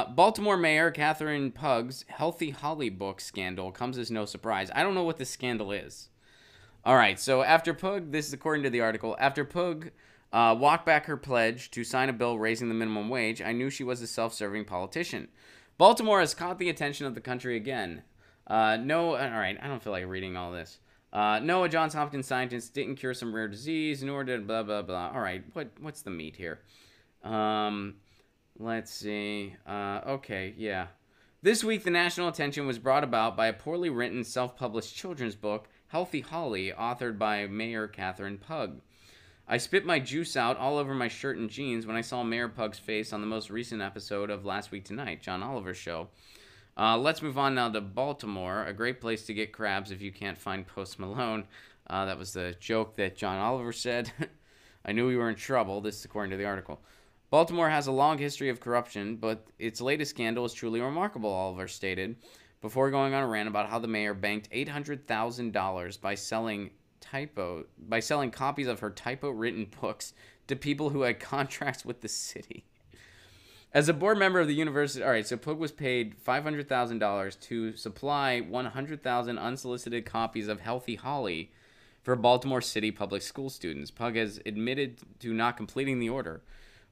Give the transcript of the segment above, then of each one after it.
Baltimore Mayor Catherine Pugg's Healthy Holly book scandal comes as no surprise. I don't know what this scandal is. All right, so after Pug, this is according to the article, after Pug walked back her pledge to sign a bill raising the minimum wage, I knew she was a self-serving politician. Baltimore has caught the attention of the country again. No, all right, I don't feel like reading all this. No, a Johns Hopkins scientist didn't cure some rare disease, nor did blah, blah, blah. All right, what's the meat here? Let's see. Okay, yeah. This week, the national attention was brought about by a poorly written, self-published children's book, Healthy Holly, authored by Mayor Catherine Pug. I spit my juice out all over my shirt and jeans when I saw Mayor Pug's face on the most recent episode of Last Week Tonight, John Oliver's show. Let's move on now to Baltimore, a great place to get crabs if you can't find Post Malone. That was the joke that John Oliver said. I knew we were in trouble. This is according to the article. Baltimore has a long history of corruption, but its latest scandal is truly remarkable, Oliver stated, before going on a rant about how the mayor banked $800,000 by selling copies of her typo-written books to people who had contracts with the city. As a board member of the university, all right, so Pug was paid $500,000 to supply 100,000 unsolicited copies of Healthy Holly for Baltimore City public school students. Pug has admitted to not completing the order,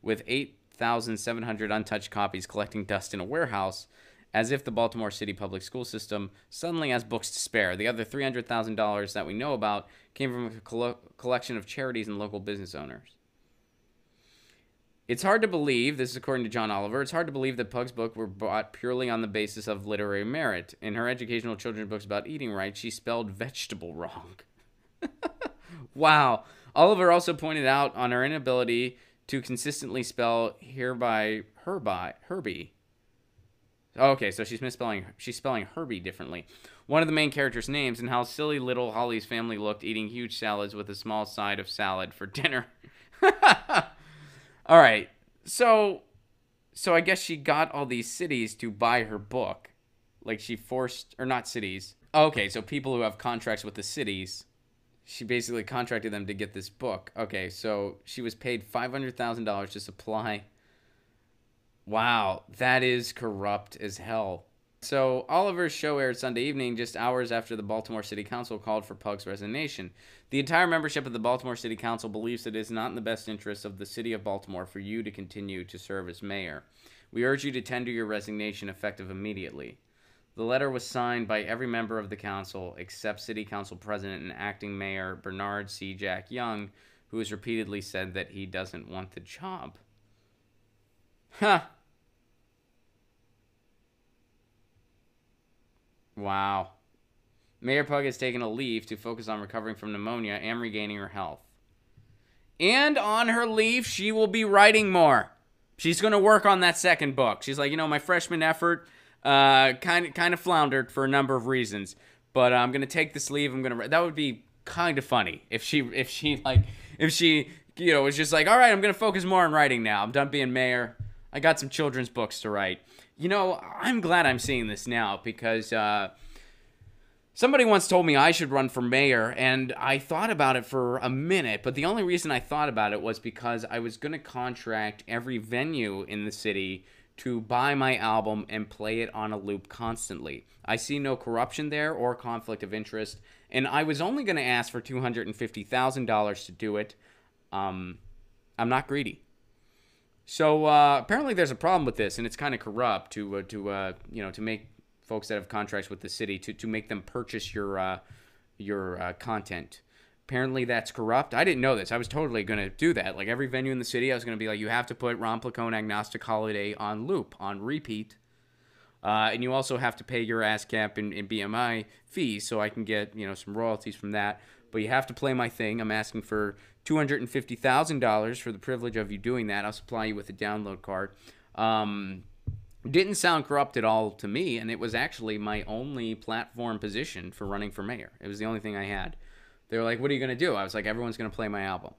with 8,700 untouched copies collecting dust in a warehouse, as if the Baltimore City public school system suddenly has books to spare. The other $300,000 that we know about came from a collection of charities and local business owners. It's hard to believe, this is according to John Oliver, it's hard to believe that Pug's books were bought purely on the basis of literary merit. In her educational children's books about eating right, she spelled vegetable wrong. Wow. Oliver also pointed out on her inability to consistently spell Herbie. Okay, so she's spelling Herbie differently. One of the main characters' names, and how silly little Holly's family looked eating huge salads with a small side of salad for dinner. All right, so I guess she got all these cities to buy her book. Like she forced, or not cities. Okay, so people who have contracts with the cities, she basically contracted them to get this book. Okay, so she was paid $500,000 to supply. Wow, that is corrupt as hell. So Oliver's show aired Sunday evening, just hours after the Baltimore City Council called for Pug's resignation. The entire membership of the Baltimore City Council believes that it is not in the best interest of the city of Baltimore for you to continue to serve as mayor. We urge you to tender your resignation effective immediately. The letter was signed by every member of the council except City Council President and Acting Mayor Bernard C. Jack Young, who has repeatedly said that he doesn't want the job. Huh. Wow. Mayor Pug has taken a leave to focus on recovering from pneumonia and regaining her health. And on her leave, she will be writing more. She's going to work on that second book. She's like, my freshman effort kind of floundered for a number of reasons, but I'm going to take this leave. That would be kind of funny if she was just like, all right, I'm going to focus more on writing now. I'm done being mayor. I got some children's books to write. I'm glad I'm seeing this now because somebody once told me I should run for mayor, and I thought about it for a minute, but the only reason I thought about it was because I was going to contract every venue in the city to buy my album and play it on a loop constantly. I see no corruption there or conflict of interest, and I was only going to ask for $250,000 to do it. I'm not greedy. So apparently there's a problem with this, and it's kind of corrupt to make folks that have contracts with the city to make them purchase your content. Apparently that's corrupt. I didn't know this. I was totally going to do that. Like every venue in the city, I was going to be like, you have to put Ron Placone Agnostic Holiday on loop, on repeat. And you also have to pay your ASCAP and BMI fees so I can get some royalties from that. But you have to play my thing. I'm asking for $250,000 for the privilege of you doing that. I'll supply you with a download card. Didn't sound corrupt at all to me, and it was actually my only platform position for running for mayor. It was the only thing I had. They were like, what are you going to do? I was like, everyone's going to play my album.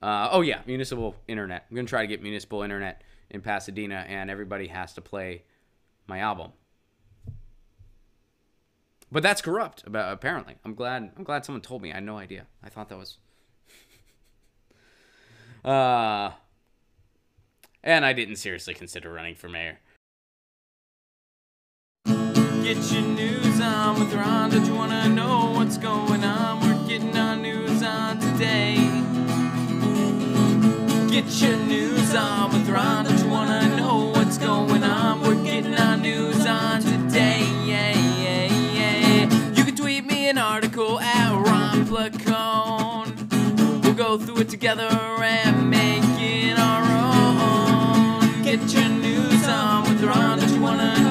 Oh, yeah, municipal internet. I'm going to try to get municipal internet in Pasadena, and everybody has to play my album. But that's corrupt, apparently. I'm glad someone told me. I had no idea. I thought that was... and I didn't seriously consider running for mayor. Get your news on with Ron. Don't you wanna know what's going on? We're getting our news on today. Get your news on with Ron. Don't you wanna know what's going on? We're getting our news on today. Yeah, yeah, yeah. You can tweet me an article at Ron Placone. We'll go through it together and make it our own. Get your news on with Ron. Don't you wanna